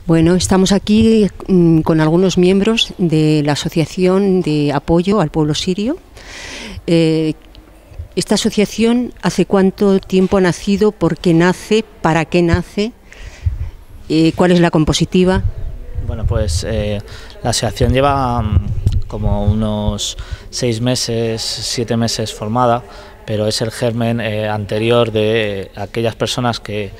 Bueno, estamos aquí con algunos miembros de la Asociación de Apoyo al Pueblo Sirio. Esta asociación, ¿hace cuánto tiempo ha nacido? ¿Por qué nace? ¿Para qué nace? ¿Cuál es la compositiva? Bueno, pues la asociación lleva como unos 6 meses, 7 meses formada, pero es el germen anterior de aquellas personas que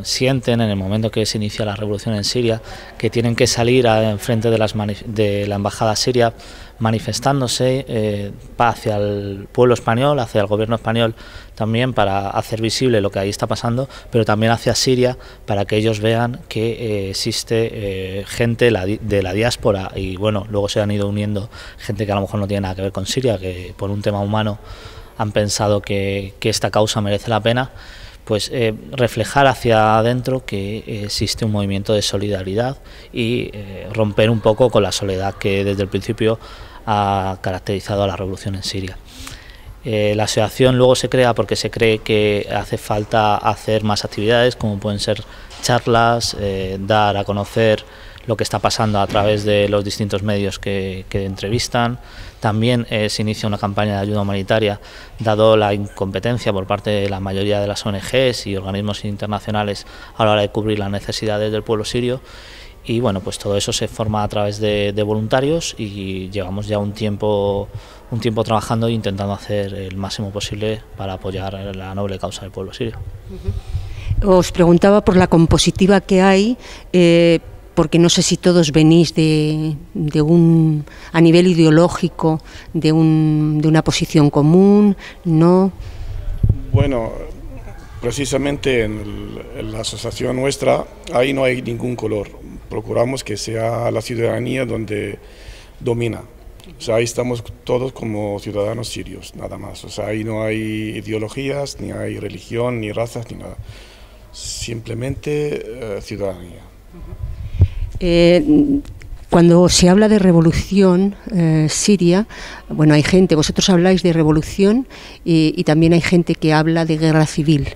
sienten en el momento que se inicia la revolución en Siria que tienen que salir enfrente de la embajada siria manifestándose hacia el pueblo español, hacia el gobierno español también, para hacer visible lo que ahí está pasando, pero también hacia Siria para que ellos vean que existe gente de la diáspora, y bueno, luego se han ido uniendo gente que a lo mejor no tiene nada que ver con Siria, que por un tema humano han pensado que esta causa merece la pena. Pues reflejar hacia adentro que existe un movimiento de solidaridad y romper un poco con la soledad que desde el principio ha caracterizado a la revolución en Siria. La asociación luego se crea porque se cree que hace falta hacer más actividades, como pueden ser charlas, dar a conocer lo que está pasando a través de los distintos medios que entrevistan. También se inicia una campaña de ayuda humanitaria, dado la incompetencia por parte de la mayoría de las ONGs y organismos internacionales a la hora de cubrir las necesidades del pueblo sirio. Y bueno, pues todo eso se forma a través de voluntarios, y llevamos ya un tiempo trabajando e intentando hacer el máximo posible para apoyar la noble causa del pueblo sirio. Os preguntaba por la compositiva que hay, porque no sé si todos venís a nivel ideológico, de una posición común, ¿no? Bueno, precisamente en la asociación nuestra, ahí no hay ningún color. Procuramos que sea la ciudadanía donde domina. O sea, ahí estamos todos como ciudadanos sirios, nada más. O sea, ahí no hay ideologías, ni hay religión, ni razas, ni nada. Simplemente ciudadanía. Cuando se habla de revolución siria, bueno, hay gente, vosotros habláis de revolución y también hay gente que habla de guerra civil.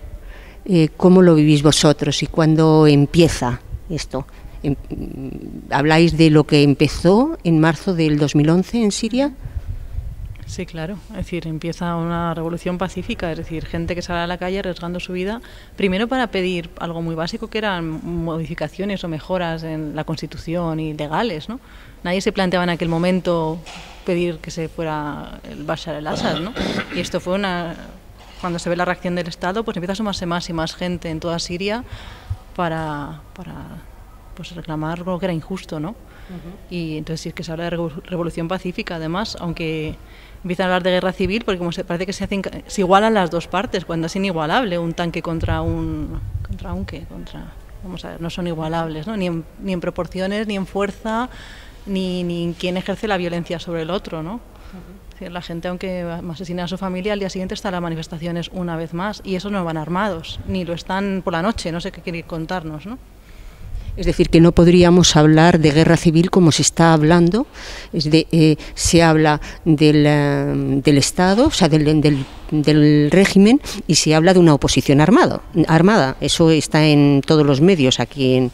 ¿Cómo lo vivís vosotros y cuándo empieza esto? ¿Habláis de lo que empezó en marzo del 2011 en Siria? Sí, claro. Es decir, empieza una revolución pacífica, es decir, gente que sale a la calle arriesgando su vida, primero para pedir algo muy básico, que eran modificaciones o mejoras en la Constitución y legales, ¿no? Nadie se planteaba en aquel momento pedir que se fuera el Bashar al-Assad, ¿no? Y esto fue cuando se ve la reacción del Estado, pues empieza a sumarse más y más gente en toda Siria para pues reclamar lo que era injusto, ¿no? Y entonces sí, es que se habla de revolución pacífica, además, aunque empiezan a hablar de guerra civil, porque parece que se igualan las dos partes, cuando es inigualable un tanque contra vamos a ver, no son igualables, ¿no? Ni en proporciones, ni en fuerza, ni en quién ejerce la violencia sobre el otro, ¿no? Es decir, la gente, aunque asesina a su familia, al día siguiente está en las manifestaciones una vez más, y esos no van armados, ni lo están por la noche, no sé qué quiere contarnos, ¿no? Es decir, que no podríamos hablar de guerra civil como se está hablando, se habla del Estado, o sea, del régimen, y se habla de una oposición armada. Eso está en todos los medios aquí.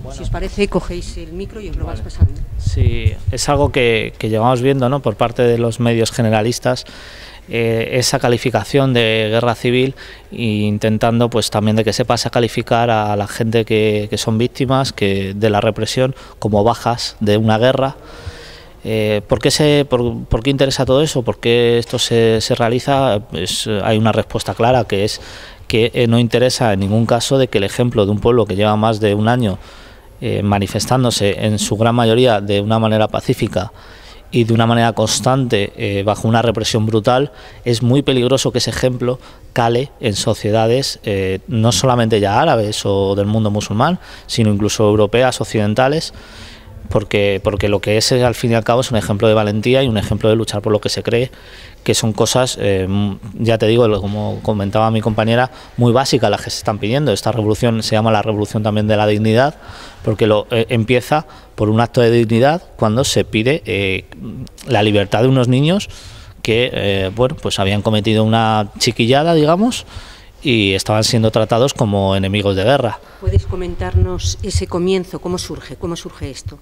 Bueno, si os parece, cogéis el micro y os lo vais pasando. Sí, es algo que llevamos viendo, ¿no?, por parte de los medios generalistas, esa calificación de guerra civil, e intentando pues también de que se pase a calificar a la gente que son víctimas de la represión como bajas de una guerra. ¿Por qué interesa todo eso? ¿Por qué esto se realiza? Pues hay una respuesta clara, que es que no interesa en ningún caso de que el ejemplo de un pueblo que lleva más de un año manifestándose en su gran mayoría de una manera pacífica y de una manera constante bajo una represión brutal, es muy peligroso que ese ejemplo cale en sociedades no solamente ya árabes o del mundo musulmán, sino incluso europeas, occidentales, porque lo que es al fin y al cabo es un ejemplo de valentía y un ejemplo de luchar por lo que se cree, que son cosas, ya te digo, como comentaba mi compañera, muy básicas las que se están pidiendo. Esta revolución se llama la revolución también de la dignidad, porque empieza por un acto de dignidad cuando se pide la libertad de unos niños que bueno, pues habían cometido una chiquillada, digamos, y estaban siendo tratados como enemigos de guerra. ¿Puedes comentarnos ese comienzo? ¿Cómo surge esto?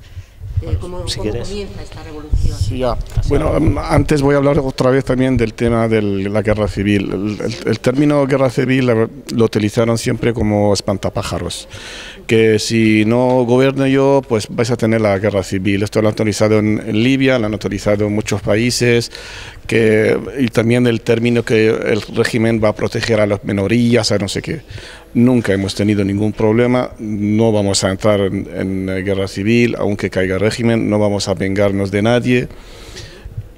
¿Cómo comienza esta revolución? Sí, ya. Bueno, antes voy a hablar otra vez también del tema de la guerra civil. El término guerra civil lo utilizaron siempre como espantapájaros, que si no gobierno yo, pues vais a tener la guerra civil. Esto lo han autorizado en Libia, lo han autorizado en muchos países, y también el término que el régimen va a proteger a las minorías, a no sé qué. Nunca hemos tenido ningún problema, no vamos a entrar en guerra civil, aunque caiga el régimen, no vamos a vengarnos de nadie.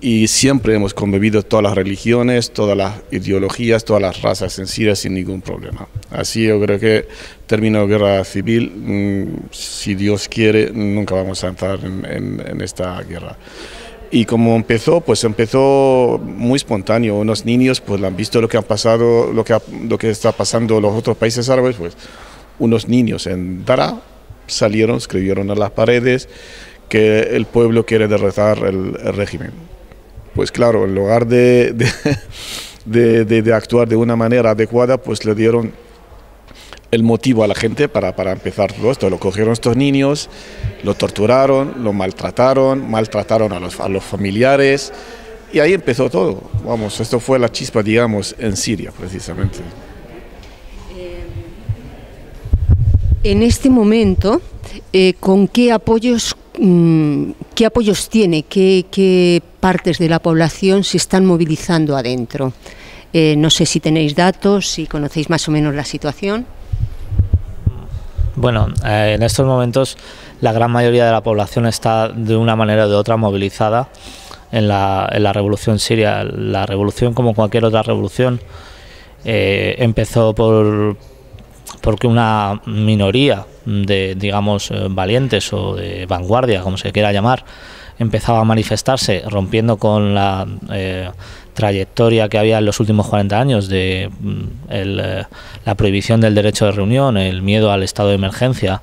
Y siempre hemos convivido todas las religiones, todas las ideologías, todas las razas en Siria sin ningún problema. Así yo creo que término guerra civil, si Dios quiere, nunca vamos a entrar en esta guerra. Y como empezó, pues empezó muy espontáneo. Unos niños pues han visto lo que han pasado, lo que está pasando en los otros países árabes, pues unos niños en Daraa salieron, escribieron en las paredes que el pueblo quiere derrotar el régimen. Pues claro, en lugar de actuar de una manera adecuada, pues le dieron el motivo a la gente para empezar todo esto. Lo cogieron estos niños, lo torturaron, lo maltrataron a los familiares, y ahí empezó todo. Vamos, esto fue la chispa, digamos, en Siria, precisamente. En este momento, ¿con qué apoyos tiene? ¿Qué partes de la población se están movilizando adentro? No sé si tenéis datos, si conocéis más o menos la situación. Bueno, en estos momentos la gran mayoría de la población está de una manera o de otra movilizada en la revolución siria. La revolución, como cualquier otra revolución, empezó porque una minoría de, digamos, valientes o de vanguardia, como se quiera llamar, empezaba a manifestarse, rompiendo con la trayectoria que había en los últimos 40 años de la prohibición del derecho de reunión, el miedo al estado de emergencia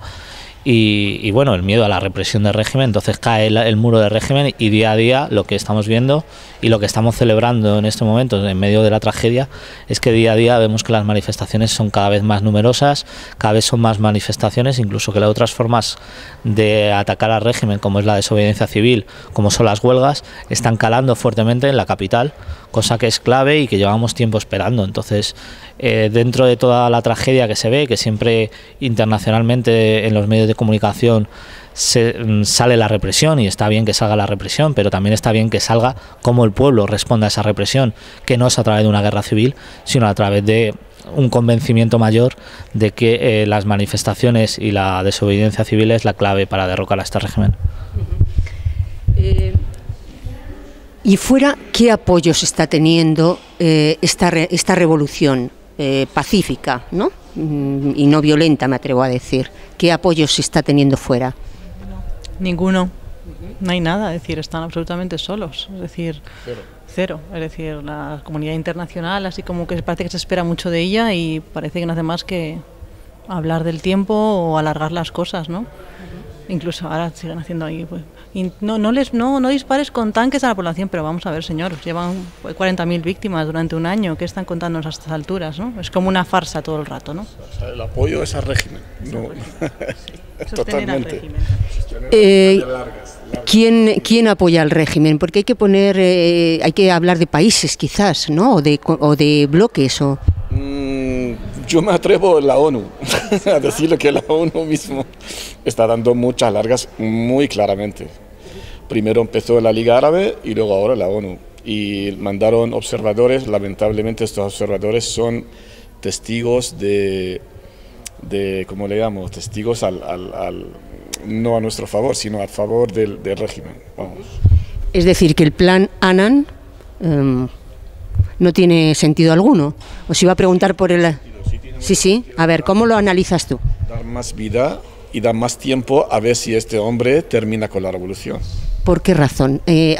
y bueno, el miedo a la represión del régimen. Entonces cae el muro del régimen, y día a día lo que estamos viendo y lo que estamos celebrando en este momento, en medio de la tragedia, es que día a día vemos que las manifestaciones son cada vez más numerosas, cada vez son más manifestaciones, incluso que las otras formas de atacar al régimen, como es la desobediencia civil, como son las huelgas, están calando fuertemente en la capital, cosa que es clave y que llevamos tiempo esperando. Entonces, dentro de toda la tragedia que se ve, que siempre internacionalmente en los medios de comunicación sale la represión, y está bien que salga la represión, pero también está bien que salga cómo el pueblo responda a esa represión, que no es a través de una guerra civil, sino a través de un convencimiento mayor de que las manifestaciones y la desobediencia civil es la clave para derrocar a este régimen. Y fuera, ¿qué apoyos está teniendo esta revolución pacífica, ¿no? Y no violenta, me atrevo a decir? ¿Qué apoyos se está teniendo fuera? Ninguno. No hay nada, es decir, están absolutamente solos, es decir, cero. Es decir, la comunidad internacional, así como que parece que se espera mucho de ella, y parece que no hace más que hablar del tiempo o alargar las cosas, ¿no? Incluso ahora siguen haciendo ahí, pues, y no dispares con tanques a la población, pero vamos a ver, señor, llevan 40.000 víctimas durante un año, ¿qué están contándonos a estas alturas, no? Es como una farsa todo el rato, ¿no? O sea, el apoyo es al régimen, no. Totalmente. ¿Quién apoya al régimen? Porque hay que hablar de países, quizás, ¿no? O de bloques, o... Yo me atrevo a la ONU a decirle que la ONU mismo está dando muchas largas muy claramente. Primero empezó la Liga Árabe y luego ahora la ONU. Y mandaron observadores. Lamentablemente estos observadores son testigos ¿cómo le llamamos? Testigos no a nuestro favor, sino a favor del régimen. Vamos. Es decir, que el plan Annan no tiene sentido alguno. Os iba a preguntar por el... Sí. A ver, ¿cómo lo analizas tú? Dar más vida y dar más tiempo a ver si este hombre termina con la revolución. ¿Por qué razón? ¿Qué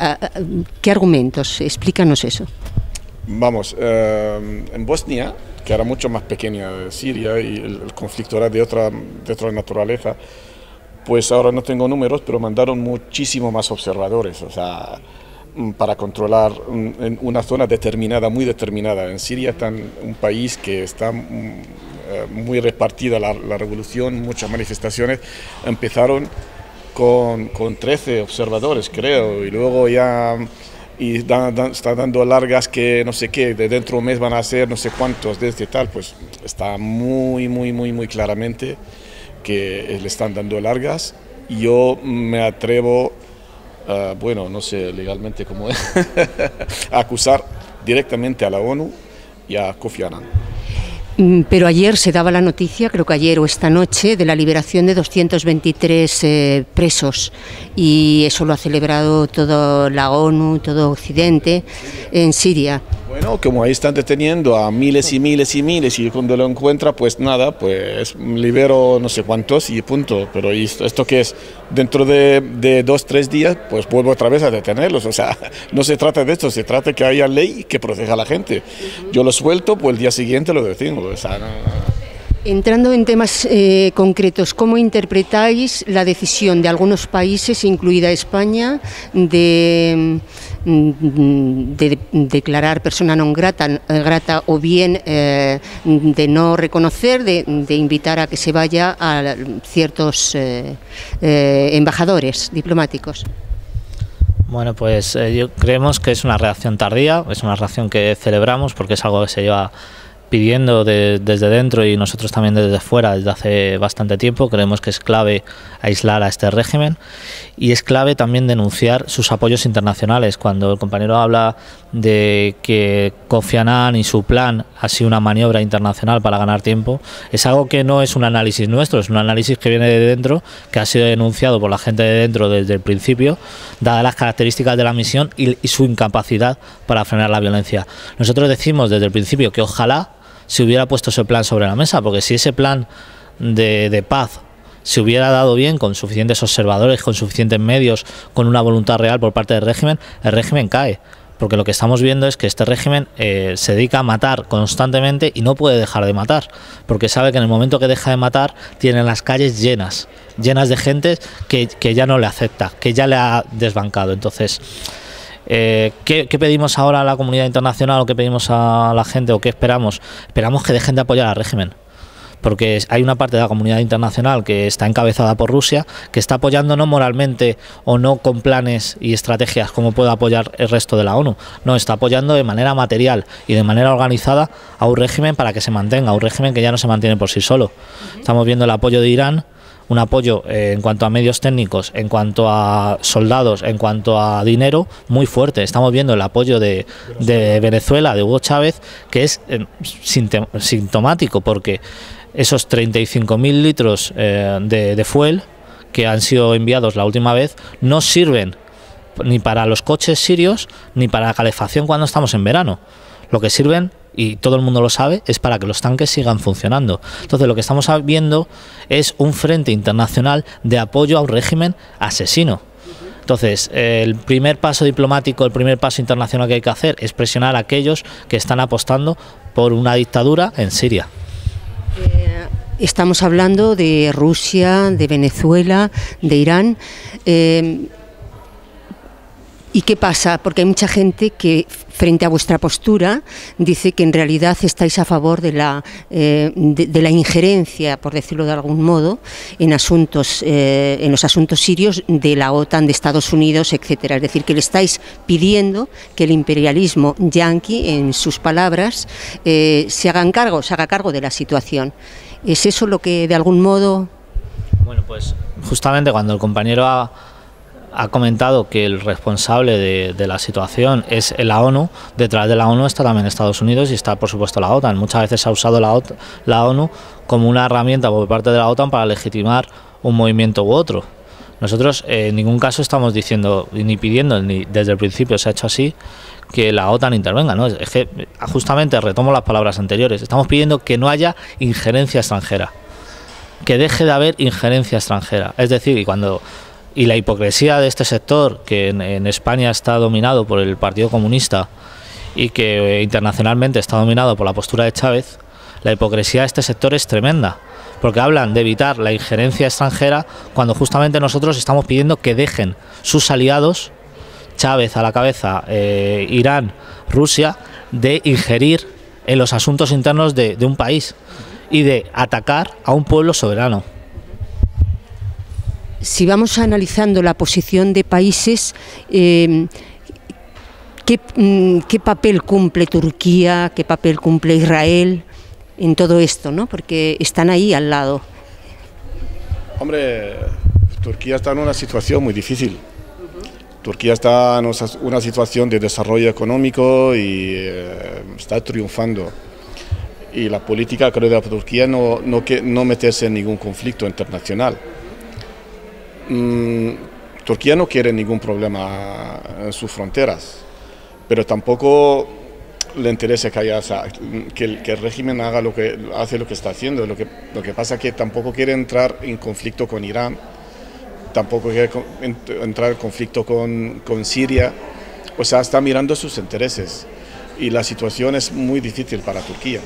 argumentos? Explícanos eso. Vamos, en Bosnia, que era mucho más pequeña de Siria y el conflicto era de otra naturaleza, pues ahora no tengo números, pero mandaron muchísimo más observadores. O sea, para controlar en una zona determinada, muy determinada. En Siria está un país que está muy repartida la revolución, muchas manifestaciones. Empezaron con 13 observadores, creo, y luego ya está dando largas que no sé qué, de dentro de un mes van a ser no sé cuántos, desde tal, pues está muy claramente que le están dando largas. Yo me atrevo, bueno, no sé legalmente cómo es, a acusar directamente a la ONU y a Kofi Annan. Pero ayer se daba la noticia, creo que ayer o esta noche, de la liberación de 223 presos, y eso lo ha celebrado toda la ONU, todo Occidente en Siria. Bueno, como ahí están deteniendo a miles y miles y miles, y cuando lo encuentra, pues nada, pues libero no sé cuántos y punto. Pero ¿esto qué es? Dentro de 2-3 días, pues vuelvo otra vez a detenerlos. O sea, no se trata de esto, se trata de que haya ley que proteja a la gente. Yo lo suelto, pues el día siguiente lo detengo. O sea, no. Entrando en temas concretos, ¿cómo interpretáis la decisión de algunos países, incluida España, de declarar persona non grata o bien de no reconocer, de invitar a que se vaya a ciertos embajadores diplomáticos? Bueno, pues creemos que es una reacción tardía, es una reacción que celebramos porque es algo que se lleva pidiendo desde dentro y nosotros también desde fuera desde hace bastante tiempo. Creemos que es clave aislar a este régimen y es clave también denunciar sus apoyos internacionales. Cuando el compañero habla de que Kofi Annan y su plan ha sido una maniobra internacional para ganar tiempo, es algo que no es un análisis nuestro, es un análisis que viene de dentro, que ha sido denunciado por la gente de dentro desde el principio, dadas las características de la misión y su incapacidad para frenar la violencia. Nosotros decimos desde el principio que ojalá se hubiera puesto ese plan sobre la mesa, porque si ese plan de paz se hubiera dado bien, con suficientes observadores, con suficientes medios, con una voluntad real por parte del régimen, el régimen cae. Porque lo que estamos viendo es que este régimen se dedica a matar constantemente y no puede dejar de matar, porque sabe que en el momento que deja de matar, tiene las calles llenas de gente que ya no le acepta, que ya le ha desbancado. Entonces, ¿qué pedimos ahora a la comunidad internacional o qué pedimos a la gente o qué esperamos? Esperamos que dejen de apoyar al régimen, porque hay una parte de la comunidad internacional que está encabezada por Rusia, que está apoyando no moralmente o no con planes y estrategias como puede apoyar el resto de la ONU, no, está apoyando de manera material y de manera organizada a un régimen para que se mantenga, un régimen que ya no se mantiene por sí solo. Estamos viendo el apoyo de Irán, un apoyo en cuanto a medios técnicos, en cuanto a soldados, en cuanto a dinero, muy fuerte. Estamos viendo el apoyo de Venezuela, de Hugo Chávez, que es sintomático, porque esos 35.000 litros de fuel que han sido enviados la última vez no sirven ni para los coches sirios ni para la calefacción cuando estamos en verano. Lo que sirven, y todo el mundo lo sabe, es para que los tanques sigan funcionando. Entonces lo que estamos viendo es un frente internacional de apoyo a un régimen asesino. Entonces el primer paso diplomático, el primer paso internacional que hay que hacer es presionar a aquellos que están apostando por una dictadura en Siria. Estamos hablando de Rusia, de Venezuela, de Irán. ¿Y qué pasa? Porque hay mucha gente que, frente a vuestra postura, dice que en realidad estáis a favor de la injerencia, por decirlo de algún modo, en los asuntos sirios de la OTAN, de Estados Unidos, etcétera. Es decir, que le estáis pidiendo que el imperialismo yanqui, en sus palabras, se haga cargo de la situación. ¿Es eso lo que, de algún modo...? Bueno, pues justamente cuando el compañero ha comentado que el responsable de la situación es la ONU, detrás de la ONU está también Estados Unidos y está por supuesto la OTAN. Muchas veces se ha usado la ONU como una herramienta por parte de la OTAN para legitimar un movimiento u otro. Nosotros en ningún caso estamos diciendo ni pidiendo, ni desde el principio se ha hecho así, que la OTAN intervenga, ¿no? Es que justamente retomo las palabras anteriores, estamos pidiendo que no haya injerencia extranjera, que deje de haber injerencia extranjera. Es decir, y la hipocresía de este sector, que en España está dominado por el Partido Comunista y que internacionalmente está dominado por la postura de Chávez, la hipocresía de este sector es tremenda, porque hablan de evitar la injerencia extranjera cuando justamente nosotros estamos pidiendo que dejen sus aliados Chávez a la cabeza, Irán, Rusia, de ingerir en los asuntos internos de un país y de atacar a un pueblo soberano. Si vamos analizando la posición de países, ¿qué papel cumple Turquía, qué papel cumple Israel en todo esto, ¿no? Porque están ahí al lado. Hombre, Turquía está en una situación muy difícil. Turquía está en una situación de desarrollo económico y está triunfando. Y la política, creo, de Turquía no meterse en ningún conflicto internacional. Turquía no quiere ningún problema en sus fronteras, pero tampoco le interesa que el régimen haga lo que está haciendo. Lo que pasa es que tampoco quiere entrar en conflicto con Irán, tampoco quiere entrar en conflicto con Siria. O sea, está mirando sus intereses y la situación es muy difícil para Turquía.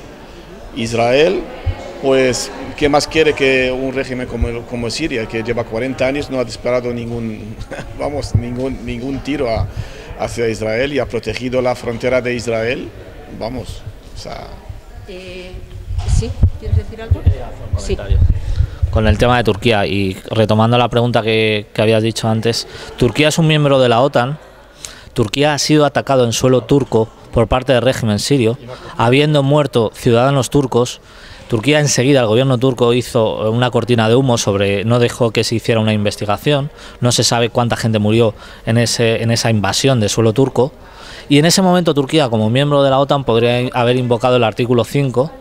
Israel, pues, ¿qué más quiere que un régimen como Siria, que lleva 40 años, no ha disparado ningún tiro hacia Israel y ha protegido la frontera de Israel? Vamos, o sea... ¿Sí? ¿Quieres decir algo? Sí. Con el tema de Turquía y retomando la pregunta que habías dicho antes, Turquía es un miembro de la OTAN. Turquía ha sido atacado en suelo turco por parte del régimen sirio, habiendo muerto ciudadanos turcos. Turquía enseguida, el gobierno turco hizo una cortina de humo no dejó que se hiciera una investigación, no se sabe cuánta gente murió en esa invasión de suelo turco, y en ese momento Turquía, como miembro de la OTAN, podría haber invocado el artículo 5,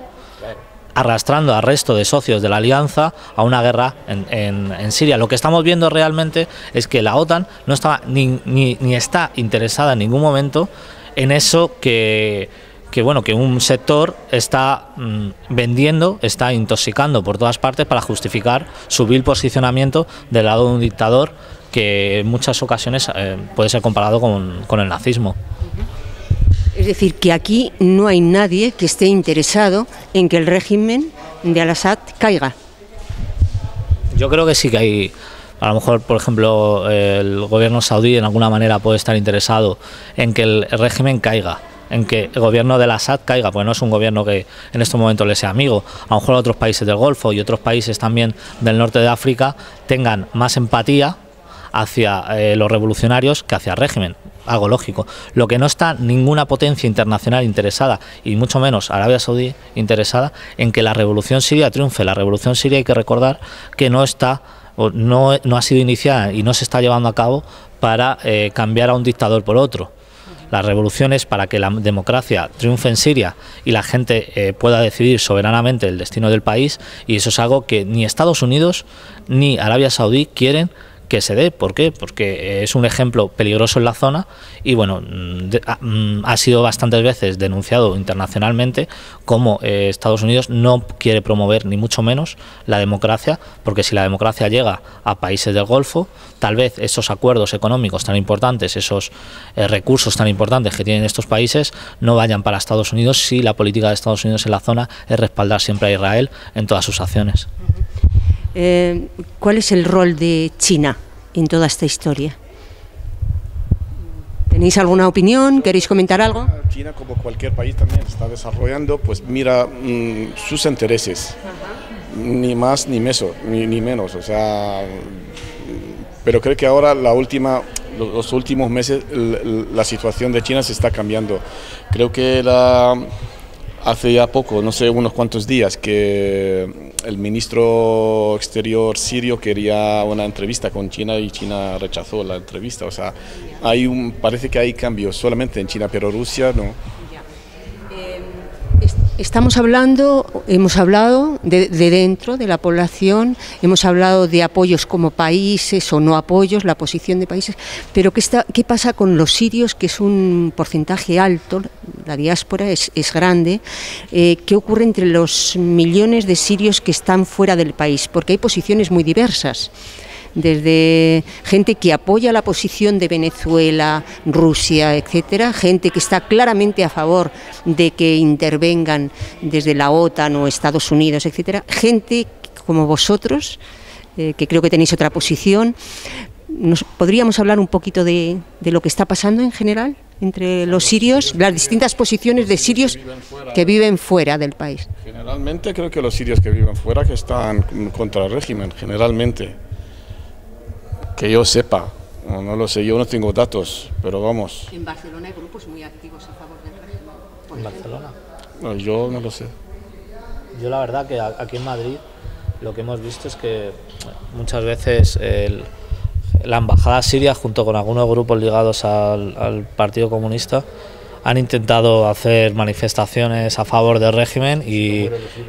arrastrando al resto de socios de la alianza a una guerra en Siria. Lo que estamos viendo realmente es que la OTAN no estaba ni está interesada en ningún momento en eso que un sector está vendiendo, está intoxicando por todas partes para justificar su vil posicionamiento del lado de un dictador que en muchas ocasiones puede ser comparado con el nazismo. Es decir, que aquí no hay nadie que esté interesado en que el régimen de Al-Assad caiga. Yo creo que sí que hay. A lo mejor, por ejemplo, el gobierno saudí en alguna manera puede estar interesado en que el régimen caiga, en que el gobierno de Al-Assad caiga, porque no es un gobierno que en estos momentos le sea amigo. A lo mejor otros países del Golfo y otros países también del norte de África tengan más empatía hacia los revolucionarios que hacia el régimen, algo lógico. Lo que no está ninguna potencia internacional interesada, y mucho menos Arabia Saudí interesada, en que la revolución siria triunfe. La revolución siria, hay que recordar que no ha sido iniciada y no se está llevando a cabo para cambiar a un dictador por otro. La revolución es para que la democracia triunfe en Siria y la gente pueda decidir soberanamente el destino del país, y eso es algo que ni Estados Unidos ni Arabia Saudí quieren que se dé. ¿Por qué? Porque es un ejemplo peligroso en la zona y bueno, ha sido bastantes veces denunciado internacionalmente como Estados Unidos no quiere promover ni mucho menos la democracia, porque si la democracia llega a países del Golfo, tal vez esos acuerdos económicos tan importantes, esos recursos tan importantes que tienen estos países no vayan para Estados Unidos, si la política de Estados Unidos en la zona es respaldar siempre a Israel en todas sus acciones. ¿Cuál es el rol de China en toda esta historia? ¿Tenéis alguna opinión? ¿Queréis comentar algo? China, como cualquier país, también está desarrollando, pues mira sus intereses, ni más ni menos, o sea, pero creo que ahora los últimos meses la situación de China se está cambiando. Creo que hace ya poco, no sé, unos cuantos días, que el ministro exterior sirio quería una entrevista con China y China rechazó la entrevista. O sea, parece que hay cambios solamente en China, pero Rusia no. Hemos hablado de dentro de la población, hemos hablado de apoyos como países o no apoyos, la posición de países, pero ¿qué pasa con los sirios, que es un porcentaje alto, la diáspora es grande? ¿Qué ocurre entre los millones de sirios que están fuera del país? Porque hay posiciones muy diversas, desde gente que apoya la posición de Venezuela, Rusia, etcétera, gente que está claramente a favor de que intervengan desde la OTAN o Estados Unidos, etcétera, gente como vosotros, que creo que tenéis otra posición. ¿Podríamos hablar un poquito de lo que está pasando en general entre los sirios, las distintas posiciones de sirios que viven fuera del país? Generalmente creo que los sirios que viven fuera que están contra el régimen, generalmente. Que yo sepa, no lo sé, yo no tengo datos, pero vamos. En Barcelona hay grupos muy activos a favor del régimen. ¿En Barcelona? No, yo no lo sé. Yo la verdad que aquí en Madrid lo que hemos visto es que muchas veces la embajada siria junto con algunos grupos ligados al Partido Comunista han intentado hacer manifestaciones a favor del régimen y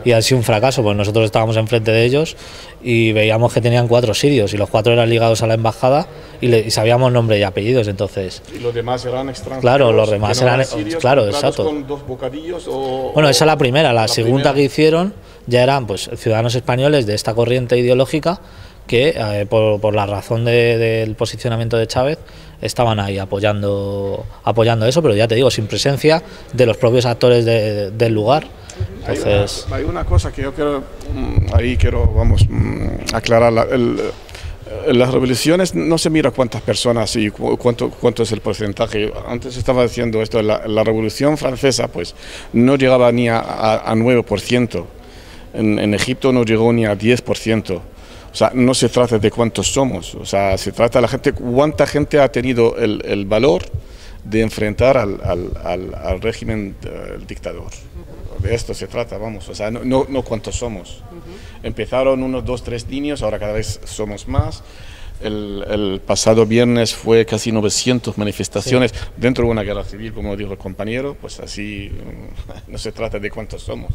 ha sido un fracaso, pues nosotros estábamos enfrente de ellos y veíamos que tenían 4 sirios y los 4 eran ligados a la embajada y sabíamos nombre y apellidos, entonces... ¿Y los demás eran extranjeros? Claro, los demás eran sirios, claro, exacto. ¿Con 2 bocadillos o...? Bueno, esa es la primera, la segunda que hicieron ya eran pues ciudadanos españoles de esta corriente ideológica que por la razón del posicionamiento de Chávez estaban ahí apoyando eso, pero ya te digo, sin presencia de los propios actores del lugar. Entonces... hay una cosa que yo quiero, aclarar. Las revoluciones no se mira cuántas personas y cuánto es el porcentaje. Antes estaba diciendo esto, la Revolución Francesa pues no llegaba ni a 9%. En Egipto no llegó ni a 10%. O sea, no se trata de cuántos somos, o sea, se trata de la gente, cuánta gente ha tenido el valor de enfrentar al régimen del dictador. De esto se trata, vamos, o sea, no cuántos somos. Empezaron 1, 2, 3 niños, ahora cada vez somos más. El pasado viernes fue casi 900 manifestaciones dentro de una guerra civil, como dijo el compañero, pues así no se trata de cuántos somos.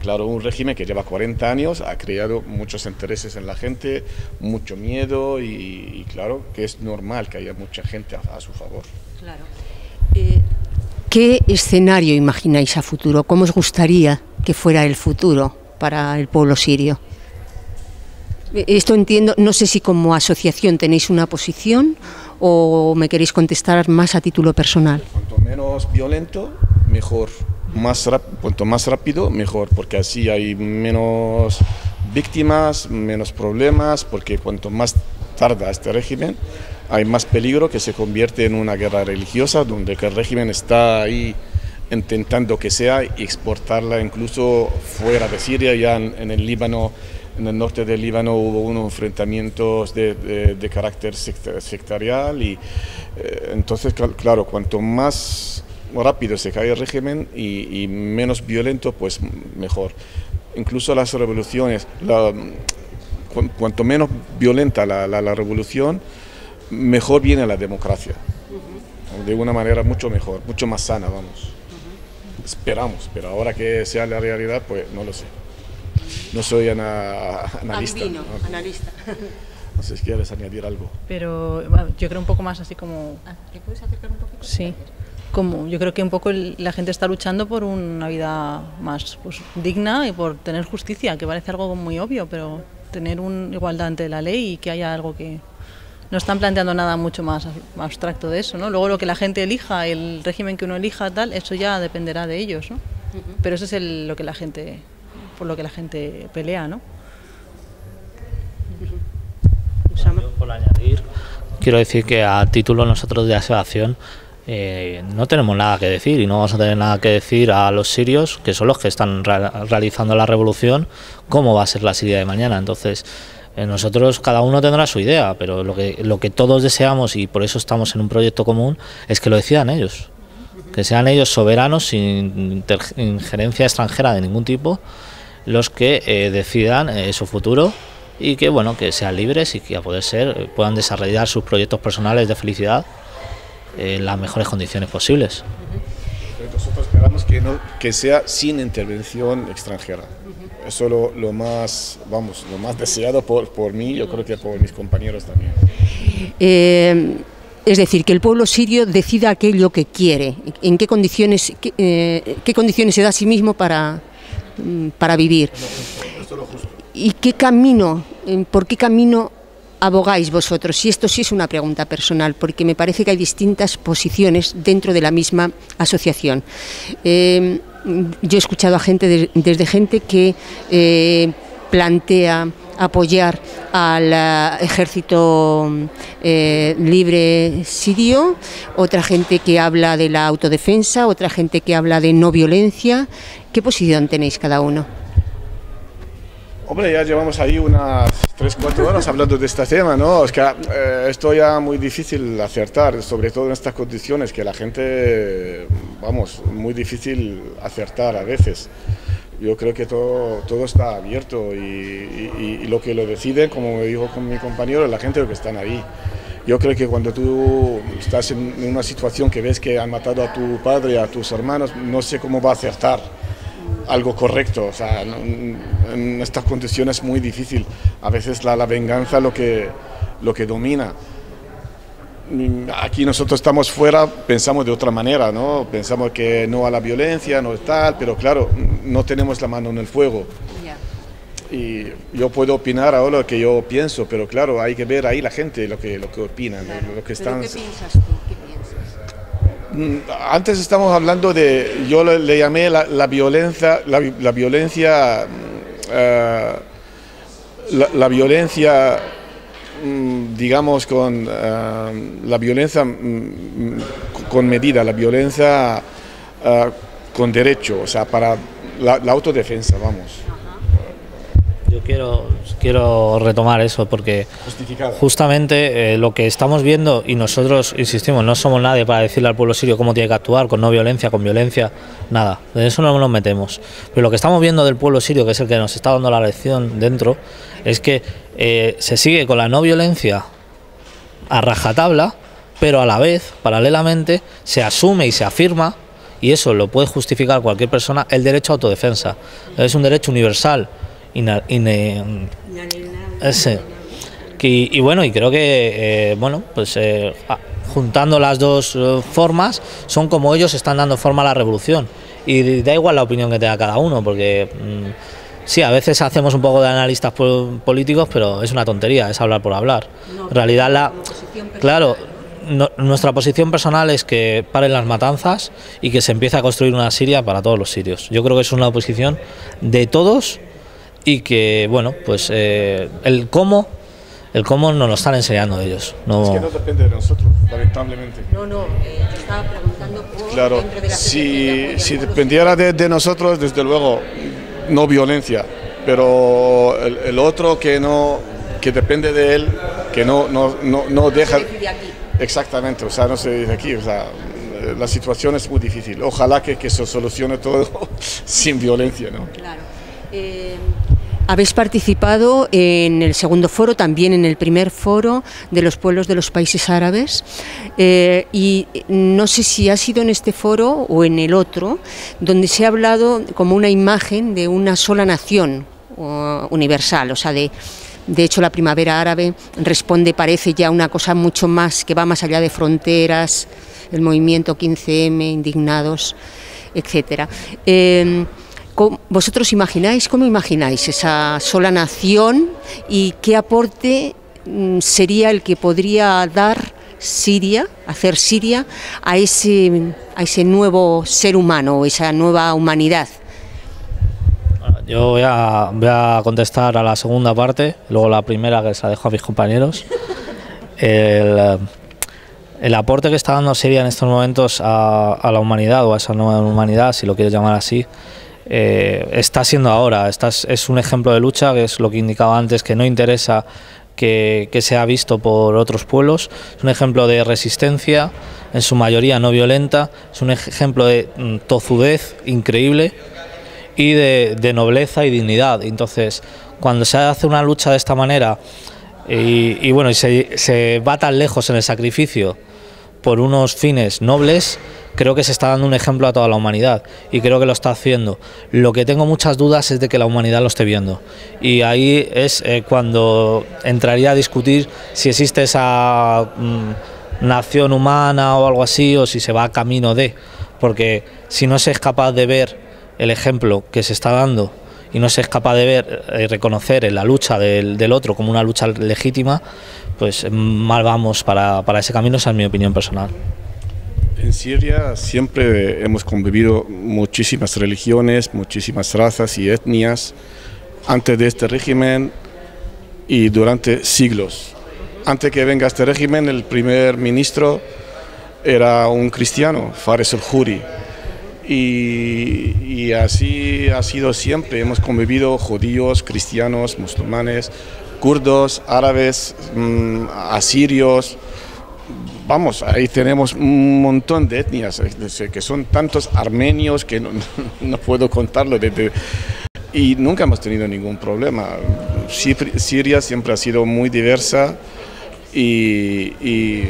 Claro, un régimen que lleva 40 años ha creado muchos intereses en la gente, mucho miedo y claro que es normal que haya mucha gente a su favor. Claro. ¿Qué escenario imagináis a futuro? ¿Cómo os gustaría que fuera el futuro para el pueblo sirio? Esto entiendo, no sé si como asociación tenéis una posición o me queréis contestar más a título personal. Cuanto menos violento, mejor. Cuanto más rápido, mejor, porque así hay menos víctimas, menos problemas, porque cuanto más tarda este régimen, hay más peligro que se convierte en una guerra religiosa, donde el régimen está ahí intentando que sea y exportarla incluso fuera de Siria, ya en el Líbano. En el norte del Líbano hubo unos enfrentamientos de carácter sectorial y entonces, claro, cuanto más rápido se cae el régimen y menos violento, pues mejor. Incluso las revoluciones, cuanto menos violenta la revolución, mejor viene la democracia. De una manera mucho mejor, mucho más sana, vamos. Esperamos, pero ahora que sea la realidad, pues no lo sé. No soy analista. Albino, analista. No sé si quieres añadir algo. Pero yo creo un poco más así como... ¿Te puedes acercar un poquito? Sí. Como yo creo que un poco la gente está luchando por una vida más digna y por tener justicia, que parece algo muy obvio, pero tener una igualdad ante la ley y que haya algo que... No están planteando nada mucho más abstracto de eso, ¿no? Luego lo que la gente elija, el régimen que uno elija, tal, eso ya dependerá de ellos, ¿no? Pero eso es lo que la gente... por lo que la gente pelea, ¿no? Por añadir, quiero decir que a título nosotros de asociación no tenemos nada que decir y no vamos a tener nada que decir a los sirios, que son los que están realizando la revolución, cómo va a ser la Siria de mañana. Entonces, nosotros cada uno tendrá su idea, pero lo que todos deseamos, y por eso estamos en un proyecto común, es que lo decidan ellos. Que sean ellos soberanos, sin injerencia extranjera de ningún tipo, los que decidan su futuro y que bueno, que sean libres y que a poder ser puedan desarrollar sus proyectos personales de felicidad en las mejores condiciones posibles. Nosotros esperamos que sea sin intervención extranjera. Eso es lo más deseado por mí, yo creo que por mis compañeros también. Es decir, que el pueblo sirio decida aquello que quiere, en qué condiciones se da a sí mismo para vivir. ¿Y por qué camino abogáis vosotros? Y esto sí es una pregunta personal, porque me parece que hay distintas posiciones dentro de la misma asociación. Yo he escuchado a gente desde gente que plantea apoyar al ejército libre sirio, otra gente que habla de la autodefensa, otra gente que habla de no violencia. ¿Qué posición tenéis cada uno? Hombre, ya llevamos ahí unas 3-4 horas hablando de este tema, ¿no? Es que esto ya muy difícil acertar, sobre todo en estas condiciones que la gente, vamos, muy difícil acertar a veces. Yo creo que todo está abierto y lo que lo decide, como me dijo con mi compañero, la gente que están ahí. Yo creo que cuando tú estás en una situación que ves que han matado a tu padre, a tus hermanos, no sé cómo va a acertar algo correcto. O sea, en estas condiciones es muy difícil. A veces la venganza lo que domina. Aquí nosotros estamos fuera, pensamos de otra manera, ¿no? Pensamos que no a la violencia, no tal, pero claro, no tenemos la mano en el fuego. Y yo puedo opinar ahora lo que yo pienso, pero claro, hay que ver ahí la gente lo que opinan, claro. Lo que están... ¿Pero qué piensas tú? ¿Qué piensas? Antes estamos hablando de, yo le llamé la violencia, la violencia, digamos, con la violencia con medida, la violencia con derecho, o sea, para la autodefensa, vamos. Yo quiero retomar eso porque justamente lo que estamos viendo, y nosotros insistimos, no somos nadie para decirle al pueblo sirio cómo tiene que actuar, con no violencia, con violencia, nada, en eso no nos metemos. Pero lo que estamos viendo del pueblo sirio, que es el que nos está dando la lección dentro, es que se sigue con la no violencia a rajatabla, pero a la vez, paralelamente, se asume y se afirma, y eso lo puede justificar cualquier persona, el derecho a autodefensa. Es un derecho universal. Y bueno, y creo que juntando las dos formas son como ellos están dando forma a la revolución, y da igual la opinión que tenga cada uno, porque sí, a veces hacemos un poco de analistas políticos, pero es una tontería, es hablar por hablar. En realidad nuestra posición personal es que paren las matanzas y que se empiece a construir una Siria para todos los sirios. Yo creo que es una posición de todos. Y que, bueno, pues el cómo nos lo están enseñando ellos. No... Es que no depende de nosotros, lamentablemente. No, te estaba preguntando por... Claro, si dependiera de nosotros, desde luego, no violencia, pero el otro que depende de él, que no deja... No se decide aquí. Exactamente, o sea, no se dice aquí, o sea, la situación es muy difícil. Ojalá que se solucione todo sin violencia, ¿no? Claro. Habéis participado en el segundo foro, también en el primer foro de los pueblos de los países árabes, y no sé si ha sido en este foro o en el otro, donde se ha hablado como una imagen de una sola nación universal, o sea, de hecho la primavera árabe responde, parece ya una cosa mucho más, que va más allá de fronteras, el movimiento 15M, indignados, etcétera. ¿Vosotros cómo imagináis esa sola nación y qué aporte sería el que podría dar Siria, hacer Siria a ese nuevo ser humano, esa nueva humanidad? Yo voy a contestar a la segunda parte, luego la primera que se la dejo a mis compañeros. El aporte que está dando Siria en estos momentos a la humanidad, o a esa nueva humanidad, si lo quieres llamar así, está siendo ahora. Es un ejemplo de lucha, que es lo que indicaba antes, que no interesa que sea visto por otros pueblos. Es un ejemplo de resistencia, en su mayoría no violenta, es un ejemplo de tozudez increíble y de nobleza y dignidad. Entonces, cuando se hace una lucha de esta manera y se va tan lejos en el sacrificio por unos fines nobles, creo que se está dando un ejemplo a toda la humanidad, y creo que lo está haciendo. Lo que tengo muchas dudas es de que la humanidad lo esté viendo, y ahí es cuando entraría a discutir si existe esa nación humana o algo así, o si se va camino de, porque si no se es capaz de ver el ejemplo que se está dando y no se es capaz de ver y reconocer en la lucha del otro como una lucha legítima, pues mal vamos para ese camino. Esa es mi opinión personal. En Siria siempre hemos convivido muchísimas religiones, muchísimas razas y etnias. Antes de este régimen y durante siglos. Antes que venga este régimen, el primer ministro era un cristiano, Fares el-Juri, y así ha sido siempre. Hemos convivido judíos, cristianos, musulmanes, kurdos, árabes, asirios. Vamos, ahí tenemos un montón de etnias, que son tantos armenios que no puedo contarlo. Y nunca hemos tenido ningún problema. Siria siempre ha sido muy diversa y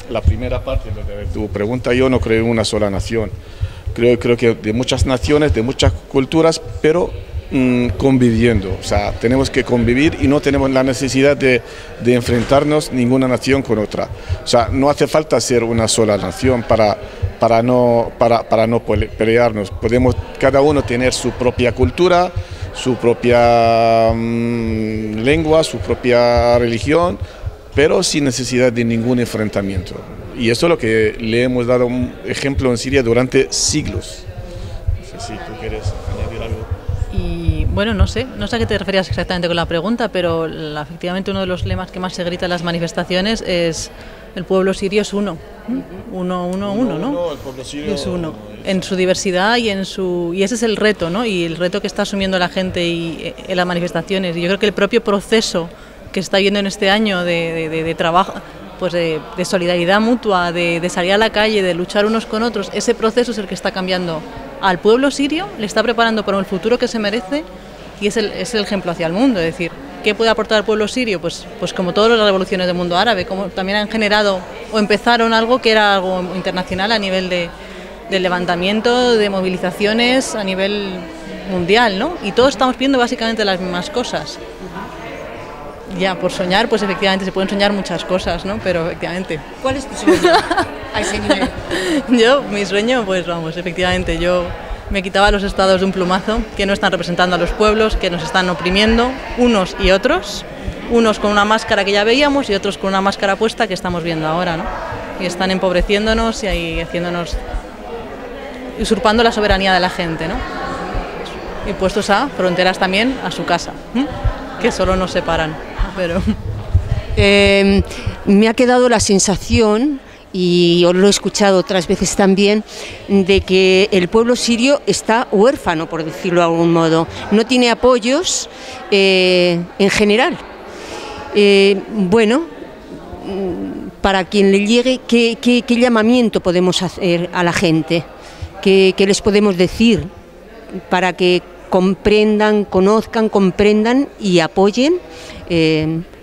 la primera parte de tu pregunta, yo no creo en una sola nación. Creo que de muchas naciones, de muchas culturas, pero conviviendo. O sea, tenemos que convivir y no tenemos la necesidad de enfrentarnos ninguna nación con otra. O sea, no hace falta ser una sola nación para no pelearnos. Podemos cada uno tener su propia cultura, su propia lengua, su propia religión, pero sin necesidad de ningún enfrentamiento. Y eso es lo que le hemos dado un ejemplo en Siria durante siglos. No sé si tú quieres añadir algo. Y bueno, no sé a qué te referías exactamente con la pregunta, pero efectivamente uno de los lemas que más se grita en las manifestaciones es: el pueblo sirio es uno. Uno, ¿no? No, el pueblo sirio es uno. En su diversidad y ese es el reto, ¿no? Y el reto que está asumiendo la gente en las manifestaciones. Y yo creo que el propio proceso que está viendo en este año de trabajo, pues de solidaridad mutua, de salir a la calle, de luchar unos con otros, ese proceso es el que está cambiando al pueblo sirio, le está preparando para el futuro que se merece y es el ejemplo hacia el mundo. Es decir, ¿qué puede aportar el pueblo sirio? Pues como todas las revoluciones del mundo árabe, como también han generado o empezaron algo que era algo internacional a nivel de levantamiento, de movilizaciones a nivel mundial, ¿no? Y todos estamos viendo básicamente las mismas cosas. Ya, por soñar, pues efectivamente se pueden soñar muchas cosas, ¿no? Pero efectivamente. ¿Cuál es tu sueño a ese nivel? Mi sueño, pues vamos, efectivamente, yo me quitaba los estados de un plumazo que no están representando a los pueblos, que nos están oprimiendo, unos y otros, unos con una máscara que ya veíamos y otros con una máscara puesta que estamos viendo ahora, ¿no? Y están empobreciéndonos y ahí haciéndonos, usurpando la soberanía de la gente, ¿no? Y puestos a fronteras también a su casa, que solo nos separan. Pero me ha quedado la sensación, y os lo he escuchado otras veces también, de que el pueblo sirio está huérfano, por decirlo de algún modo. No tiene apoyos en general. Bueno, para quien le llegue, ¿qué llamamiento podemos hacer a la gente? ¿Qué les podemos decir para que comprendan, conozcan, comprendan y apoyen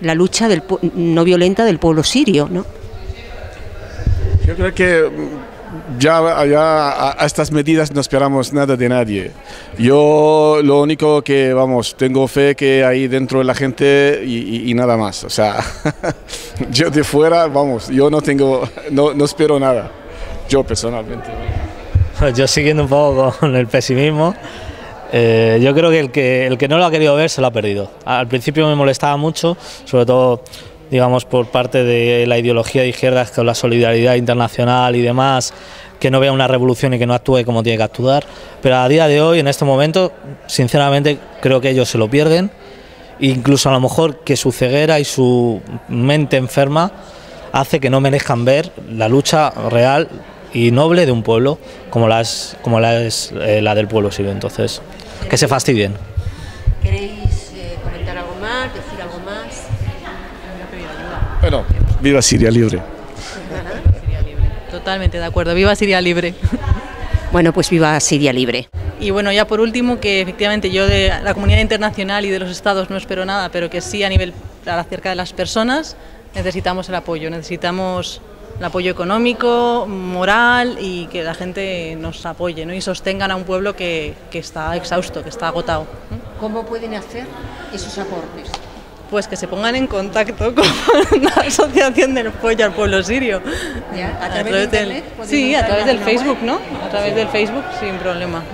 la lucha no violenta del pueblo sirio, ¿no? Yo creo que ya a estas medidas no esperamos nada de nadie. Yo lo único que, vamos, tengo fe que hay dentro de la gente y nada más. O sea, yo de fuera, vamos, yo no espero nada, yo personalmente. Yo siguiendo un poco con el pesimismo, yo creo que el que no lo ha querido ver se lo ha perdido. Al principio me molestaba mucho, sobre todo, digamos, por parte de la ideología de izquierdas con la solidaridad internacional y demás, que no vea una revolución y que no actúe como tiene que actuar, pero a día de hoy, en este momento, sinceramente creo que ellos se lo pierden, incluso a lo mejor que su ceguera y su mente enferma hace que no merezcan ver la lucha real y noble de un pueblo como la es la del pueblo sirio. Entonces, que se fastidien. ¿Queréis comentar algo más, decir algo más? Bueno, viva Siria libre. Siria libre. Totalmente de acuerdo, viva Siria libre. Bueno, pues viva Siria libre. Y bueno, ya por último, que efectivamente yo de la comunidad internacional y de los estados no espero nada, pero que sí a nivel acerca de las personas necesitamos el apoyo, necesitamos el apoyo económico, moral y que la gente nos apoye, ¿no? Y sostengan a un pueblo que está exhausto, que está agotado. ¿Cómo pueden hacer esos aportes? Pues que se pongan en contacto con la Asociación del Apoyo al Pueblo Sirio. ¿Ya? ¿A través de internet? Sí, a través del Facebook, ¿no? A través del Facebook, sin problema.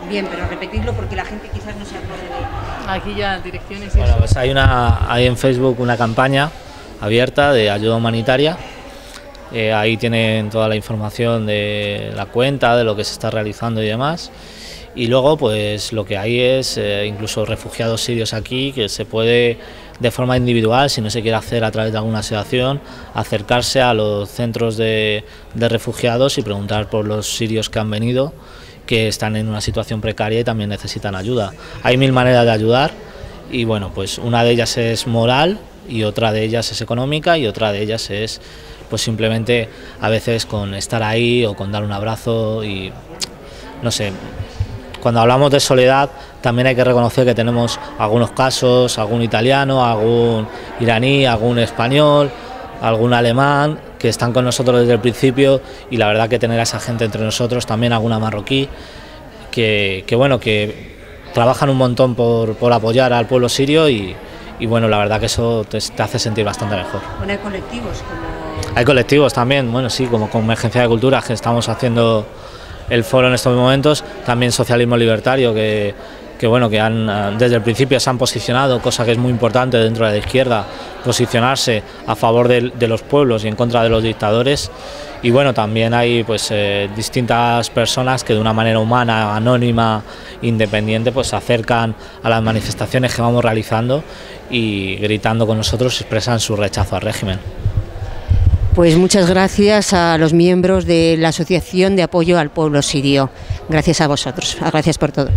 Bien, pero repetirlo porque la gente quizás no se acuerde de... Aquí ya direcciones y bueno, eso. pues hay en Facebook una campaña abierta de ayuda humanitaria. Ahí tienen toda la información de la cuenta, de lo que se está realizando y demás. Y luego pues lo que hay es incluso refugiados sirios aquí, que se puede de forma individual, si no se quiere hacer a través de alguna asociación, acercarse a los centros de refugiados y preguntar por los sirios que han venido, que están en una situación precaria y también necesitan ayuda. Hay 1000 maneras de ayudar y bueno, pues una de ellas es moral y otra de ellas es económica y otra de ellas es pues simplemente a veces con estar ahí o con dar un abrazo y no sé. Cuando hablamos de soledad también hay que reconocer que tenemos algunos casos, algún italiano, algún iraní, algún español, algún alemán que están con nosotros desde el principio y la verdad que tener a esa gente entre nosotros, también alguna marroquí, que bueno, que trabajan un montón por apoyar al pueblo sirio y bueno, la verdad que eso te hace sentir bastante mejor. Bueno, hay colectivos como... Hay colectivos también, bueno sí, como Convergencia de Culturas, que estamos haciendo el foro en estos momentos, también Socialismo Libertario, que bueno, que desde el principio se han posicionado, cosa que es muy importante dentro de la izquierda, posicionarse a favor de los pueblos y en contra de los dictadores. Y bueno, también hay pues distintas personas que de una manera humana, anónima, independiente, pues se acercan a las manifestaciones que vamos realizando y gritando con nosotros expresan su rechazo al régimen. Pues muchas gracias a los miembros de la Asociación de Apoyo al Pueblo Sirio. Gracias a vosotros. Gracias por todo.